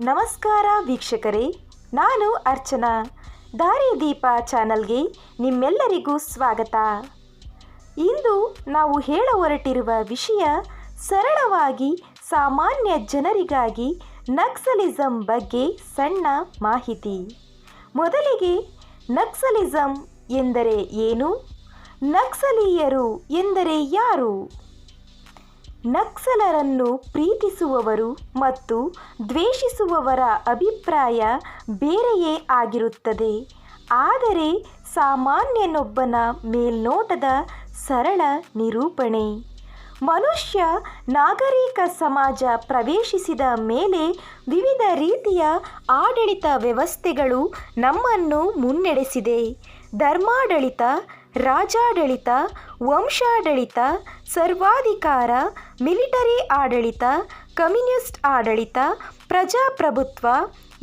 ನಮಸ್ಕಾರ ವೀಕ್ಷಕರೇ, ನಾನು ಅರ್ಚನಾ. ದಾರಿದೀಪ ಚಾನಲ್ಗೆ ನಿಮ್ಮೆಲ್ಲರಿಗೂ ಸ್ವಾಗತ. ಇಂದು ನಾವು ಹೇಳ ಹೊರಟಿರುವ ವಿಷಯ ಸರಳವಾಗಿ ಸಾಮಾನ್ಯ ಜನರಿಗಾಗಿ ನಕ್ಸಲಿಸಂ ಬಗ್ಗೆ ಸಣ್ಣ ಮಾಹಿತಿ. ಮೊದಲಿಗೆ ನಕ್ಸಲಿಸಂ ಎಂದರೆ ಏನು? ನಕ್ಸಲೀಯರು ಎಂದರೆ ಯಾರು? ನಕ್ಸಲರನ್ನು ಪ್ರೀತಿಸುವವರು ಮತ್ತು ದ್ವೇಷಿಸುವವರ ಅಭಿಪ್ರಾಯ ಬೇರೆಯೇ ಆಗಿರುತ್ತದೆ. ಆದರೆ ಸಾಮಾನ್ಯನೊಬ್ಬನ ಮೇಲ್ನೋಟದ ಸರಳ ನಿರೂಪಣೆ. ಮನುಷ್ಯ ನಾಗರಿಕ ಸಮಾಜ ಪ್ರವೇಶಿಸಿದ ಮೇಲೆ ವಿವಿಧ ರೀತಿಯ ಆಡಳಿತ ವ್ಯವಸ್ಥೆಗಳು ನಮ್ಮನ್ನು ಮುನ್ನಡೆಸಿದೆ. ಧರ್ಮಾಡಳಿತ, ರಾಜಾಡಳಿತ, ವಂಶಾಡಳಿತ, ಸರ್ವಾಧಿಕಾರ, ಮಿಲಿಟರಿ ಆಡಳಿತ, ಕಮ್ಯುನಿಸ್ಟ್ ಆಡಳಿತ, ಪ್ರಜಾಪ್ರಭುತ್ವ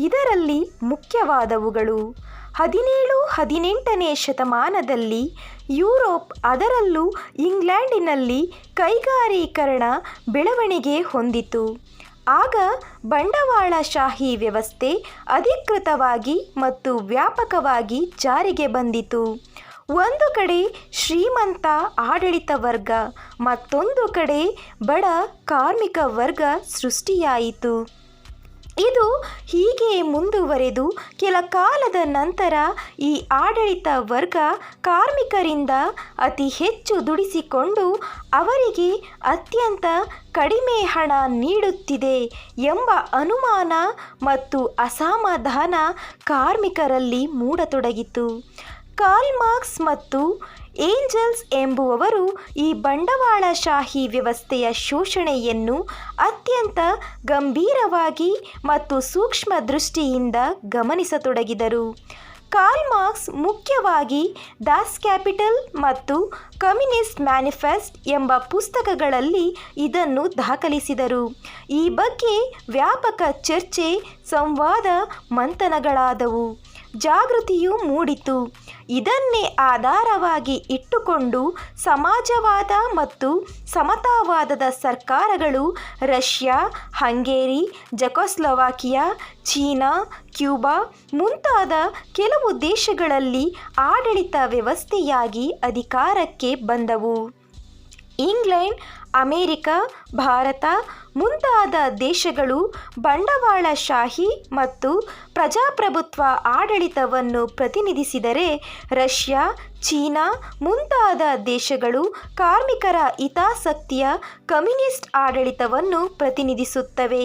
ಇದರಲ್ಲಿ ಮುಖ್ಯವಾದವುಗಳು. 17-18ನೇ ಶತಮಾನದಲ್ಲಿ ಯುರೋಪ್, ಅದರಲ್ಲೂ ಇಂಗ್ಲೆಂಡಿನಲ್ಲಿ ಕೈಗಾರೀಕರಣ ಬೆಳವಣಿಗೆ ಹೊಂದಿತು. ಆಗ ಬಂಡವಾಳಶಾಹಿ ವ್ಯವಸ್ಥೆ ಅಧಿಕೃತವಾಗಿ ಮತ್ತು ವ್ಯಾಪಕವಾಗಿ ಜಾರಿಗೆ ಬಂದಿತು. ಒಂದು ಕಡೆ ಶ್ರೀಮಂತ ಆಡಳಿತ ವರ್ಗ, ಮತ್ತೊಂದು ಕಡೆ ಬಡ ಕಾರ್ಮಿಕ ವರ್ಗ ಸೃಷ್ಟಿಯಾಯಿತು. ಇದು ಹೀಗೆ ಮುಂದುವರೆದು ಕೆಲ ಕಾಲದ ನಂತರ ಈ ಆಡಳಿತ ವರ್ಗ ಕಾರ್ಮಿಕರಿಂದ ಅತಿ ಹೆಚ್ಚು ದುಡಿಸಿಕೊಂಡು ಅವರಿಗೆ ಅತ್ಯಂತ ಕಡಿಮೆ ಹಣ ನೀಡುತ್ತಿದೆ ಎಂಬ ಅನುಮಾನ ಮತ್ತು ಅಸಮಾಧಾನ ಕಾರ್ಮಿಕರಲ್ಲಿ ಮೂಡತೊಡಗಿತು. ಕಾರ್ಲ್ ಮಾರ್ಕ್ಸ್ ಮತ್ತು ಏಂಜಲ್ಸ್ ಎಂಬುವವರು ಈ ಬಂಡವಾಳಶಾಹಿ ವ್ಯವಸ್ಥೆಯ ಶೋಷಣೆಯನ್ನು ಅತ್ಯಂತ ಗಂಭೀರವಾಗಿ ಮತ್ತು ಸೂಕ್ಷ್ಮ ದೃಷ್ಟಿಯಿಂದ ಗಮನಿಸತೊಡಗಿದರು. ಕಾರ್ಲ್ ಮಾರ್ಕ್ಸ್ ಮುಖ್ಯವಾಗಿ ದಾಸ್ ಕ್ಯಾಪಿಟಲ್ ಮತ್ತು ಕಮ್ಯುನಿಸ್ಟ್ ಮ್ಯಾನಿಫೆಸ್ಟೋ ಎಂಬ ಪುಸ್ತಕಗಳಲ್ಲಿ ಇದನ್ನು ದಾಖಲಿಸಿದರು. ಈ ಬಗ್ಗೆ ವ್ಯಾಪಕ ಚರ್ಚೆ, ಸಂವಾದ, ಮಂಥನಗಳಾದವು. ಜಾಗೃತಿಯೂ ಮೂಡಿತು. ಇದನ್ನೇ ಆಧಾರವಾಗಿ ಇಟ್ಟುಕೊಂಡು ಸಮಾಜವಾದ ಮತ್ತು ಸಮತಾವಾದದ ಸರ್ಕಾರಗಳು ರಷ್ಯಾ, ಹಂಗೇರಿ, ಜೆಕೊಸ್ಲೋವಾಕಿಯಾ, ಚೀನಾ, ಕ್ಯೂಬಾ ಮುಂತಾದ ಕೆಲವು ದೇಶಗಳಲ್ಲಿ ಆಡಳಿತ ವ್ಯವಸ್ಥೆಯಾಗಿ ಅಧಿಕಾರಕ್ಕೆ ಬಂದವು. ಇಂಗ್ಲೆಂಡ್, ಅಮೆರಿಕ, ಭಾರತ ಮುಂತಾದ ದೇಶಗಳು ಬಂಡವಾಳಶಾಹಿ ಮತ್ತು ಪ್ರಜಾಪ್ರಭುತ್ವ ಆಡಳಿತವನ್ನು ಪ್ರತಿನಿಧಿಸಿದರೆ, ರಷ್ಯಾ, ಚೀನಾ ಮುಂತಾದ ದೇಶಗಳು ಕಾರ್ಮಿಕರ ಹಿತಾಸಕ್ತಿಯ ಕಮ್ಯುನಿಸ್ಟ್ ಆಡಳಿತವನ್ನು ಪ್ರತಿನಿಧಿಸುತ್ತವೆ.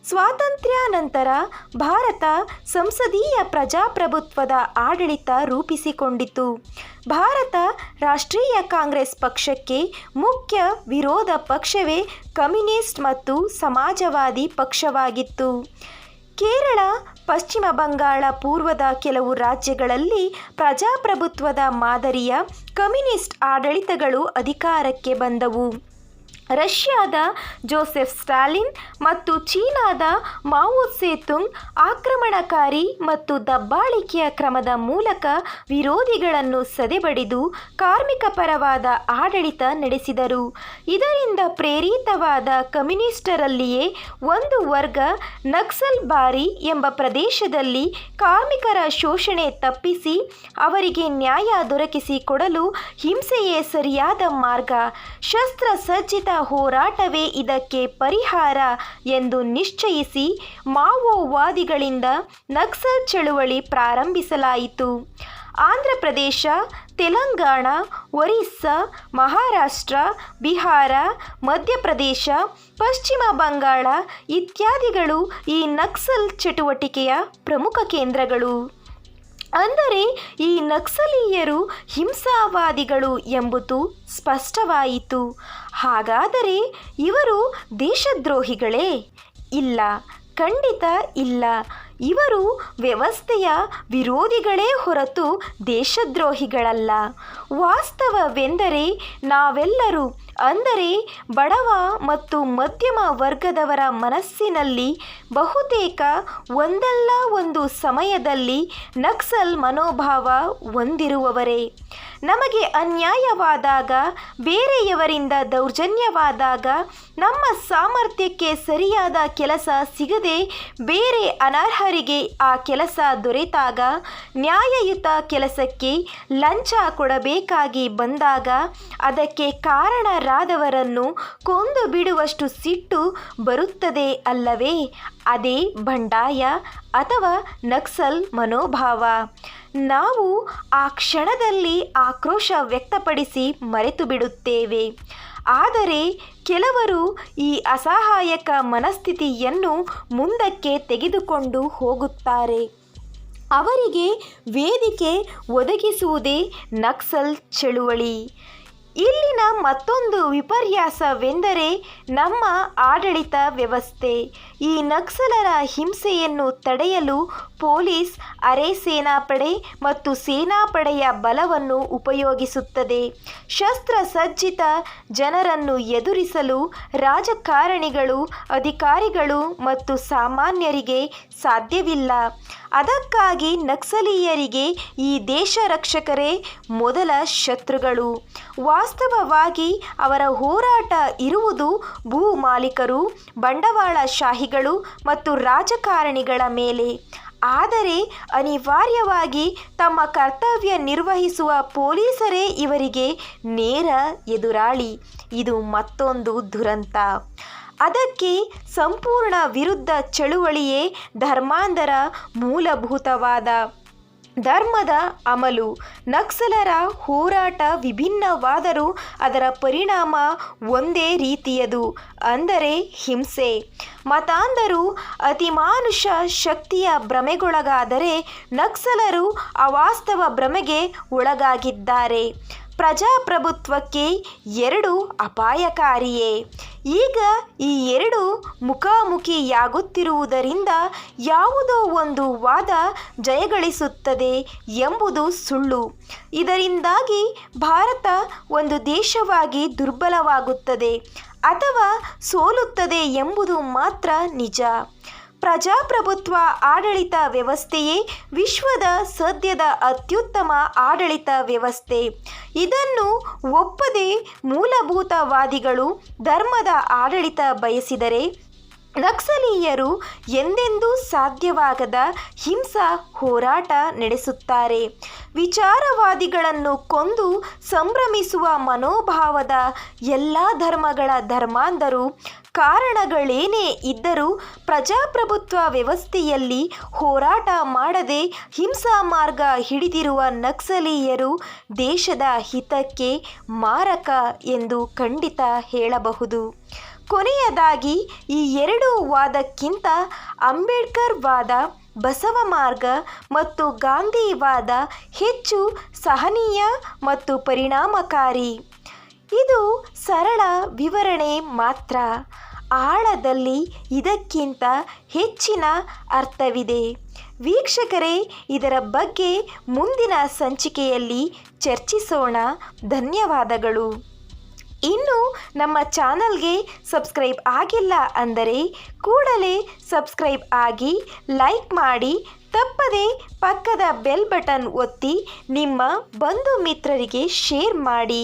ಸ್ವಾತಂತ್ರ್ಯಾನಂತರ ಭಾರತ ಸಂಸದೀಯ ಪ್ರಜಾಪ್ರಭುತ್ವದ ಆಡಳಿತ ರೂಪಿಸಿಕೊಂಡಿತು. ಭಾರತ ರಾಷ್ಟ್ರೀಯ ಕಾಂಗ್ರೆಸ್ ಪಕ್ಷಕ್ಕೆ ಮುಖ್ಯ ವಿರೋಧ ಪಕ್ಷವೇ ಕಮ್ಯುನಿಸ್ಟ್ ಮತ್ತು ಸಮಾಜವಾದಿ ಪಕ್ಷವಾಗಿತ್ತು. ಕೇರಳ, ಪಶ್ಚಿಮ ಬಂಗಾಳ ಪೂರ್ವದ ಕೆಲವು ರಾಜ್ಯಗಳಲ್ಲಿ ಪ್ರಜಾಪ್ರಭುತ್ವದ ಮಾದರಿಯ ಕಮ್ಯುನಿಸ್ಟ್ ಆಡಳಿತಗಳು ಅಧಿಕಾರಕ್ಕೆ ಬಂದವು. ರಷ್ಯಾದ ಜೋಸೆಫ್ ಸ್ಟಾಲಿನ್ ಮತ್ತು ಚೀನಾದ ಮಾವೋ ಸೆತುಂಗ್ ಆಕ್ರಮಣಕಾರಿ ಮತ್ತು ದಬ್ಬಾಳಿಕೆಯ ಕ್ರಮದ ಮೂಲಕ ವಿರೋಧಿಗಳನ್ನು ಸದೆಬಡಿದು ಕಾರ್ಮಿಕ ಪರವಾದ ಆಡಳಿತ ನಡೆಸಿದರು. ಇದರಿಂದ ಪ್ರೇರಿತವಾದ ಕಮ್ಯುನಿಸ್ಟರಲ್ಲಿಯೇ ಒಂದು ವರ್ಗ ನಕ್ಸಲ್ಬಾರಿ ಎಂಬ ಪ್ರದೇಶದಲ್ಲಿ ಕಾರ್ಮಿಕರ ಶೋಷಣೆ ತಪ್ಪಿಸಿ ಅವರಿಗೆ ನ್ಯಾಯ ದೊರಕಿಸಿಕೊಡಲು ಹಿಂಸೆಯೇ ಸರಿಯಾದ ಮಾರ್ಗ, ಶಸ್ತ್ರಸಜ್ಜಿತ ಹೋರಾಟವೇ ಇದಕ್ಕೆ ಪರಿಹಾರ ಎಂದು ನಿಶ್ಚಯಿಸಿ ಮಾವೋವಾದಿಗಳಿಂದ ನಕ್ಸಲ್ ಚಳುವಳಿ ಪ್ರಾರಂಭಿಸಲಾಯಿತು. ಆಂಧ್ರಪ್ರದೇಶ, ತೆಲಂಗಾಣ, ಒರಿಸ್ಸಾ, ಮಹಾರಾಷ್ಟ್ರ, ಬಿಹಾರ, ಮಧ್ಯಪ್ರದೇಶ, ಪಶ್ಚಿಮ ಬಂಗಾಳ ಇತ್ಯಾದಿಗಳು ಈ ನಕ್ಸಲ್ ಚಟುವಟಿಕೆಯ ಪ್ರಮುಖ ಕೇಂದ್ರಗಳು. ಅಂದರೆ ಈ ನಕ್ಸಲೀಯರು ಹಿಂಸಾವಾದಿಗಳು ಎಂಬುದು ಸ್ಪಷ್ಟವಾಯಿತು. ಹಾಗಾದರೆ ಇವರು ದೇಶದ್ರೋಹಿಗಳೇ? ಇಲ್ಲ, ಖಂಡಿತ ಇಲ್ಲ. ಇವರು ವ್ಯವಸ್ಥೆಯ ವಿರೋಧಿಗಳೇ ಹೊರತು ದೇಶದ್ರೋಹಿಗಳಲ್ಲ. ವಾಸ್ತವವೆಂದರೆ ನಾವೆಲ್ಲರೂ, ಅಂದರೆ ಬಡವ ಮತ್ತು ಮಧ್ಯಮ ವರ್ಗದವರ ಮನಸ್ಸಿನಲ್ಲಿ ಬಹುತೇಕ ಒಂದಲ್ಲ ಒಂದು ಸಮಯದಲ್ಲಿ ನಕ್ಸಲ್ ಮನೋಭಾವ ಹೊಂದಿರುವವರೇ. ನಮಗೆ ಅನ್ಯಾಯವಾದಾಗ, ಬೇರೆಯವರಿಂದ ದೌರ್ಜನ್ಯವಾದಾಗ, ನಮ್ಮ ಸಾಮರ್ಥ್ಯಕ್ಕೆ ಸರಿಯಾದ ಕೆಲಸ ಸಿಗದೆ ಬೇರೆ ಅನರ್ಹರಿಗೆ ಆ ಕೆಲಸ ದೊರೆತಾಗ, ನ್ಯಾಯಯುತ ಕೆಲಸಕ್ಕೆ ಲಂಚ ಕೊಡಬೇಕಾಗಿ ಬಂದಾಗ ಅದಕ್ಕೆ ಕಾರಣರಾದವರನ್ನು ಕೊಂದು ಬಿಡುವಷ್ಟು ಸಿಟ್ಟು ಬರುತ್ತದೆ ಅಲ್ಲವೇ? ಅದೇ ಬಂಡಾಯ ಅಥವಾ ನಕ್ಸಲ್ ಮನೋಭಾವ. ನಾವು ಆ ಕ್ಷಣದಲ್ಲಿ ಆಕ್ರೋಶ ವ್ಯಕ್ತಪಡಿಸಿ ಮರೆತು ಬಿಡುತ್ತೇವೆ. ಆದರೆ ಕೆಲವರು ಈ ಅಸಹಾಯಕ ಮನಸ್ಥಿತಿಯನ್ನು ಮುಂದಕ್ಕೆ ತೆಗೆದುಕೊಂಡು ಹೋಗುತ್ತಾರೆ. ಅವರಿಗೆ ವೇದಿಕೆ ಒದಗಿಸುವುದೇ ನಕ್ಸಲ್ ಚಳುವಳಿ. ಇಲ್ಲಿನ ಮತ್ತೊಂದು ವಿಪರ್ಯಾಸವೆಂದರೆ ನಮ್ಮ ಆಡಳಿತ ವ್ಯವಸ್ಥೆ. ಈ ನಕ್ಸಲರ ಹಿಂಸೆಯನ್ನು ತಡೆಯಲು ಪೊಲೀಸ್ ಅರೆ ಸೇನಾಪಡೆ ಮತ್ತು ಸೇನಾಪಡೆಯ ಬಲವನ್ನು ಉಪಯೋಗಿಸುತ್ತದೆ. ಶಸ್ತ್ರಸಜ್ಜಿತ ಜನರನ್ನು ಎದುರಿಸಲು ರಾಜಕಾರಣಿಗಳು, ಅಧಿಕಾರಿಗಳು ಮತ್ತು ಸಾಮಾನ್ಯರಿಗೆ ಸಾಧ್ಯವಿಲ್ಲ. ಅದಕ್ಕಾಗಿ ನಕ್ಸಲೀಯರಿಗೆ ಈ ದೇಶ ರಕ್ಷಕರೇ ಮೊದಲ ಶತ್ರುಗಳು. ವಾಸ್ತವವಾಗಿ ಅವರ ಹೋರಾಟ ಇರುವುದು ಭೂ ಮಾಲೀಕರು, ಬಂಡವಾಳಶಾಹಿಗಳು ಮತ್ತು ರಾಜಕಾರಣಿಗಳ ಮೇಲೆ. ಆದರೆ ಅನಿವಾರ್ಯವಾಗಿ ತಮ್ಮ ಕರ್ತವ್ಯ ನಿರ್ವಹಿಸುವ ಪೊಲೀಸರೇ ಇವರಿಗೆ ನೇರ ಎದುರಾಳಿ. ಇದು ಮತ್ತೊಂದು ದುರಂತ. ಅದಕ್ಕೆ ಸಂಪೂರ್ಣ ವಿರುದ್ಧ ಚಳುವಳಿಯೇ ಧರ್ಮಾಂಧರ ಮೂಲಭೂತವಾದ ಧರ್ಮದ ಅಮಲು. ನಕ್ಸಲರ ಹೋರಾಟ ವಿಭಿನ್ನವಾದರೂ ಅದರ ಪರಿಣಾಮ ಒಂದೇ ರೀತಿಯದು, ಅಂದರೆ ಹಿಂಸೆ. ಮತಾಂಧರು ಅತಿಮಾನುಷ ಶಕ್ತಿಯ ಭ್ರಮೆಗೊಳಗಾದರೆ ನಕ್ಸಲರು ಅವಾಸ್ತವ ಭ್ರಮೆಗೆ ಒಳಗಾಗಿದ್ದಾರೆ. ಪ್ರಜಾಪ್ರಭುತ್ವಕ್ಕೆ ಎರಡು ಅಪಾಯಕಾರಿಯೇ. ಈಗ ಈ ಎರಡು ಮುಖಾಮುಖಿಯಾಗುತ್ತಿರುವುದರಿಂದ ಯಾವುದೋ ಒಂದು ವಾದ ಜಯಗಳಿಸುತ್ತದೆ ಎಂಬುದು ಸುಳ್ಳು. ಇದರಿಂದಾಗಿ ಭಾರತ ಒಂದು ದೇಶವಾಗಿ ದುರ್ಬಲವಾಗುತ್ತದೆ ಅಥವಾ ಸೋಲುತ್ತದೆ ಎಂಬುದು ಮಾತ್ರ ನಿಜ. ಪ್ರಜಾಪ್ರಭುತ್ವ ಆಡಳಿತ ವ್ಯವಸ್ಥೆಯೇ ವಿಶ್ವದ ಸದ್ಯದ ಅತ್ಯುತ್ತಮ ಆಡಳಿತ ವ್ಯವಸ್ಥೆ. ಇದನ್ನು ಒಪ್ಪದೆ ಮೂಲಭೂತವಾದಿಗಳು ಧರ್ಮದ ಆಡಳಿತ ಬಯಸಿದರೆ ನಕ್ಸಲೀಯರು ಎಂದೆಂದೂ ಸಾಧ್ಯವಾಗದ ಹಿಂಸಾ ಹೋರಾಟ ನಡೆಸುತ್ತಾರೆ. ವಿಚಾರವಾದಿಗಳನ್ನು ಕೊಂದು ಸಂಭ್ರಮಿಸುವ ಮನೋಭಾವದ ಎಲ್ಲ ಧರ್ಮಗಳ ಧರ್ಮಾಂಧರು ಕಾರಣಗಳೇನೇ ಇದ್ದರೂ ಪ್ರಜಾಪ್ರಭುತ್ವ ವ್ಯವಸ್ಥೆಯಲ್ಲಿ ಹೋರಾಟ ಮಾಡದೆ ಹಿಂಸಾ ಮಾರ್ಗ ಹಿಡಿದಿರುವ ನಕ್ಸಲೀಯರು ದೇಶದ ಹಿತಕ್ಕೆ ಮಾರಕ ಎಂದು ಖಂಡಿತ ಹೇಳಬಹುದು. ಕೊನೆಯದಾಗಿ ಈ ಎರಡು ವಾದಕ್ಕಿಂತ ಅಂಬೇಡ್ಕರ್ ವಾದ, ಬಸವ ಮಾರ್ಗ ಮತ್ತು ಗಾಂಧಿವಾದ ಹೆಚ್ಚು ಸಹನೀಯ ಮತ್ತು ಪರಿಣಾಮಕಾರಿ. ಇದು ಸರಳ ವಿವರಣೆ ಮಾತ್ರ. ಆಳದಲ್ಲಿ ಇದಕ್ಕಿಂತ ಹೆಚ್ಚಿನ ಅರ್ಥವಿದೆ. ವೀಕ್ಷಕರೇ, ಇದರ ಬಗ್ಗೆ ಮುಂದಿನ ಸಂಚಿಕೆಯಲ್ಲಿ ಚರ್ಚಿಸೋಣ. ಧನ್ಯವಾದಗಳು. ಇನ್ನು ನಮ್ಮ ಚಾನಲ್ಗೆ ಸಬ್ಸ್ಕ್ರೈಬ್ ಆಗಿಲ್ಲ ಅಂದರೆ ಕೂಡಲೇ ಸಬ್ಸ್ಕ್ರೈಬ್ ಆಗಿ, ಲೈಕ್ ಮಾಡಿ, ತಪ್ಪದೆ ಪಕ್ಕದ ಬೆಲ್ ಬಟನ್ ಒತ್ತಿ ನಿಮ್ಮ ಬಂಧು ಮಿತ್ರರಿಗೆ ಶೇರ್ ಮಾಡಿ.